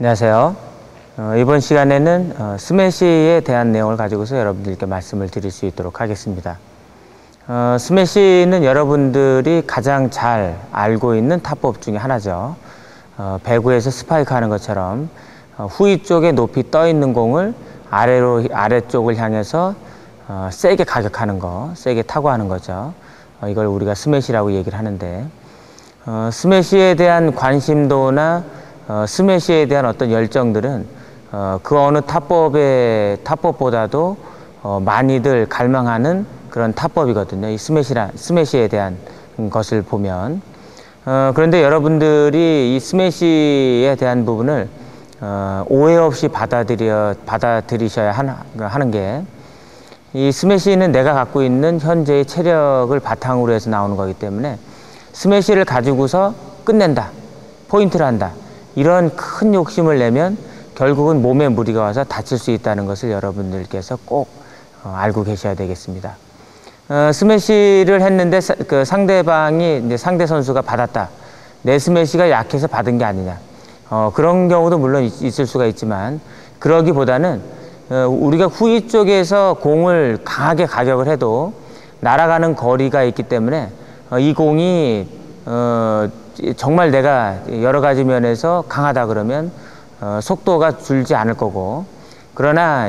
안녕하세요. 이번 시간에는 스매시에 대한 내용을 가지고서 여러분들께 말씀을 드릴 수 있도록 하겠습니다. 스매시는 여러분들이 가장 잘 알고 있는 타법 중에 하나죠. 배구에서 스파이크 하는 것처럼 후위 쪽에 높이 떠 있는 공을 아래쪽을 향해서 세게 가격하는 거, 세게 타고 하는 거죠. 이걸 우리가 스매시라고 얘기를 하는데, 스매시에 대한 관심도나 스매시에 대한 어떤 열정들은 그 어느 타법보다도 많이들 갈망하는 그런 타법이거든요. 이 스매시에 대한 것을 보면. 그런데 여러분들이 이 스매시에 대한 부분을 오해 없이 받아들이셔야 하는 게, 이 스매시는 내가 갖고 있는 현재의 체력을 바탕으로 해서 나오는 거기 때문에 스매시를 가지고서 끝낸다, 포인트를 한다, 이런 큰 욕심을 내면 결국은 몸에 무리가 와서 다칠 수 있다는 것을 여러분들께서 꼭 알고 계셔야 되겠습니다. 스매시를 했는데 그 상대방이 이제 상대 선수가 받았다, 내 스매시가 약해서 받은 게 아니냐, 그런 경우도 물론 있을 수가 있지만, 그러기보다는 우리가 후위 쪽에서 공을 강하게 가격을 해도 날아가는 거리가 있기 때문에 이 공이 정말 내가 여러 가지 면에서 강하다 그러면 속도가 줄지 않을 거고, 그러나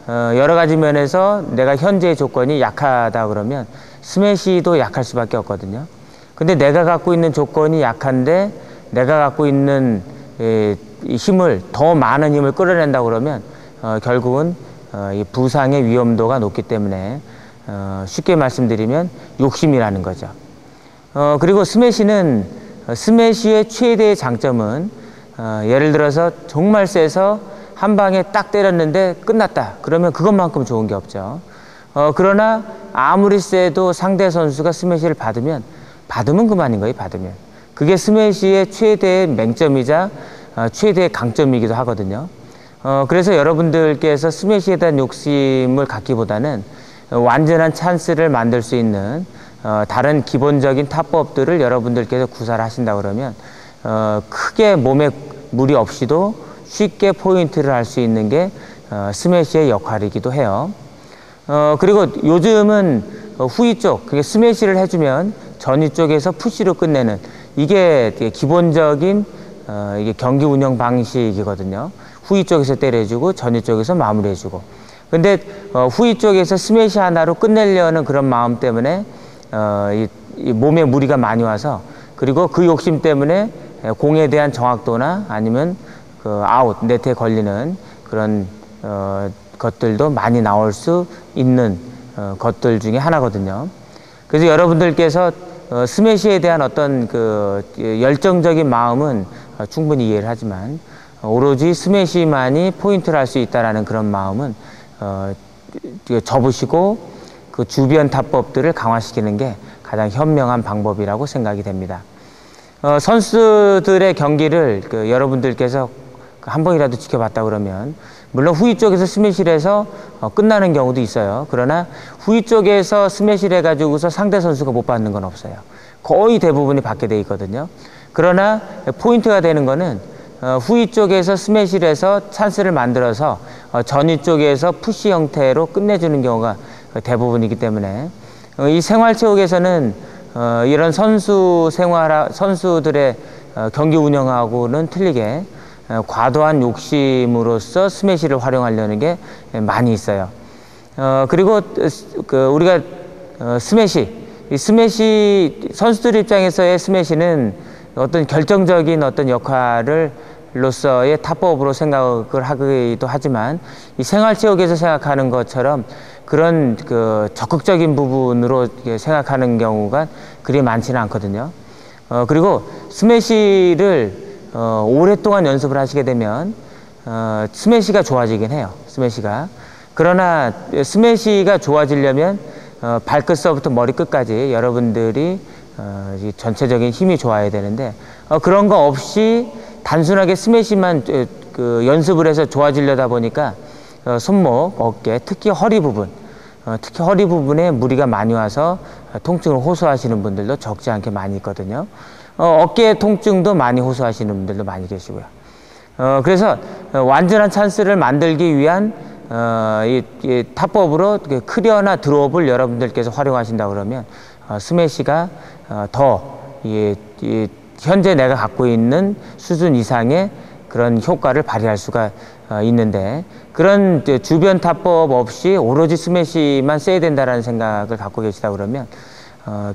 여러 가지 면에서 내가 현재의 조건이 약하다 그러면 스매시도 약할 수밖에 없거든요. 근데 내가 갖고 있는 조건이 약한데 내가 갖고 있는 힘을, 더 많은 힘을 끌어낸다 그러면 결국은 이 부상의 위험도가 높기 때문에 쉽게 말씀드리면 욕심이라는 거죠. 그리고 스매시의 최대의 장점은 예를 들어서 정말 세서 한 방에 딱 때렸는데 끝났다 그러면 그것만큼 좋은 게 없죠. 그러나 아무리 세도 상대 선수가 스매시를 받으면 그만인 거예요. 받으면 그게 스매시의 최대의 맹점이자 최대의 강점이기도 하거든요. 그래서 여러분들께서 스매시에 대한 욕심을 갖기보다는 완전한 찬스를 만들 수 있는 다른 기본적인 타법들을 여러분들께서 구사를 하신다 그러면 크게 몸에 무리 없이도 쉽게 포인트를 할 수 있는 게 스매시의 역할이기도 해요. 그리고 요즘은 후위 쪽, 그게 스매시를 해주면 전위 쪽에서 푸시로 끝내는, 이게 기본적인 이게 경기 운영 방식이거든요. 후위 쪽에서 때려주고 전위 쪽에서 마무리해주고. 근데 후위 쪽에서 스매시 하나로 끝내려는 그런 마음 때문에 이 몸에 무리가 많이 와서, 그리고 그 욕심 때문에 공에 대한 정확도나 아니면 그 아웃, 네트에 걸리는 그런 것들도 많이 나올 수 있는 것들 중에 하나거든요. 그래서 여러분들께서 스매시에 대한 어떤 그 열정적인 마음은 충분히 이해를 하지만, 오로지 스매시만이 포인트를 할 수 있다라는 그런 마음은 접으시고 그 주변 타법들을 강화시키는 게 가장 현명한 방법이라고 생각이 됩니다. 선수들의 경기를 여러분들께서 한 번이라도 지켜봤다 그러면, 물론 후위 쪽에서 스매시를 해서 끝나는 경우도 있어요. 그러나 후위 쪽에서 스매시를 해가지고서 상대 선수가 못 받는 건 없어요. 거의 대부분이 받게 돼 있거든요. 그러나 포인트가 되는 거는 후위 쪽에서 스매시를 해서 찬스를 만들어서 전위 쪽에서 푸시 형태로 끝내주는 경우가 대부분이기 때문에, 이 생활체육에서는 이런 선수들의 경기 운영하고는 틀리게 과도한 욕심으로써 스매시를 활용하려는 게 많이 있어요. 그리고 우리가 스매시 선수들 입장에서의 스매시는 어떤 결정적인 어떤 역할로서의 타법으로 생각을 하기도 하지만, 이 생활체육에서 생각하는 것처럼 그런 적극적인 부분으로 생각하는 경우가 그리 많지는 않거든요. 그리고 스매시를 오랫동안 연습을 하시게 되면 스매시가 좋아지긴 해요. 스매시가. 그러나 스매시가 좋아지려면 발끝서부터 머리끝까지 여러분들이 전체적인 힘이 좋아야 되는데, 그런 거 없이 단순하게 스매시만 연습을 해서 좋아지려다 보니까 손목, 어깨, 특히 허리 부분에 무리가 많이 와서 통증을 호소하시는 분들도 적지 않게 많이 있거든요. 어깨 통증도 많이 호소하시는 분들도 많이 계시고요. 그래서 완전한 찬스를 만들기 위한 이 타법으로 클리어나 드롭을 여러분들께서 활용하신다 그러면 스매시가 현재 내가 갖고 있는 수준 이상의 그런 효과를 발휘할 수가 있는데, 그런 주변 타법 없이 오로지 스매시만 써야 된다라는 생각을 갖고 계시다 그러면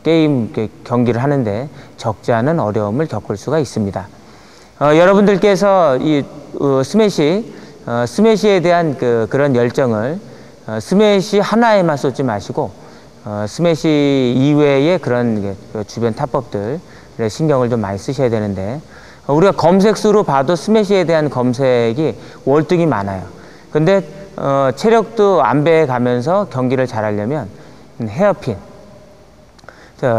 게임 경기를 하는데 적지 않은 어려움을 겪을 수가 있습니다. 여러분들께서 이 스매시에 대한 그런 열정을 스매시 하나에만 쏟지 마시고 스매시 이외의 그런 주변 타법들에 신경을 좀 많이 쓰셔야 되는데, 우리가 검색수로 봐도 스매시에 대한 검색이 월등히 많아요. 근데 체력도 안배해 가면서 경기를 잘하려면 헤어핀,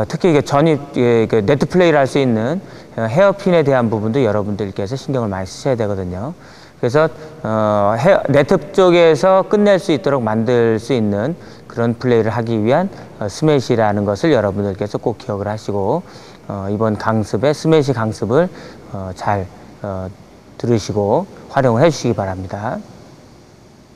특히 이게 네트 플레이를 할 수 있는 헤어핀에 대한 부분도 여러분들께서 신경을 많이 쓰셔야 되거든요. 그래서 네트 쪽에서 끝낼 수 있도록 만들 수 있는 그런 플레이를 하기 위한 스매시라는 것을 여러분들께서 꼭 기억을 하시고 이번 강습에 스매시 강습을 잘 들으시고 활용을 해 주시기 바랍니다.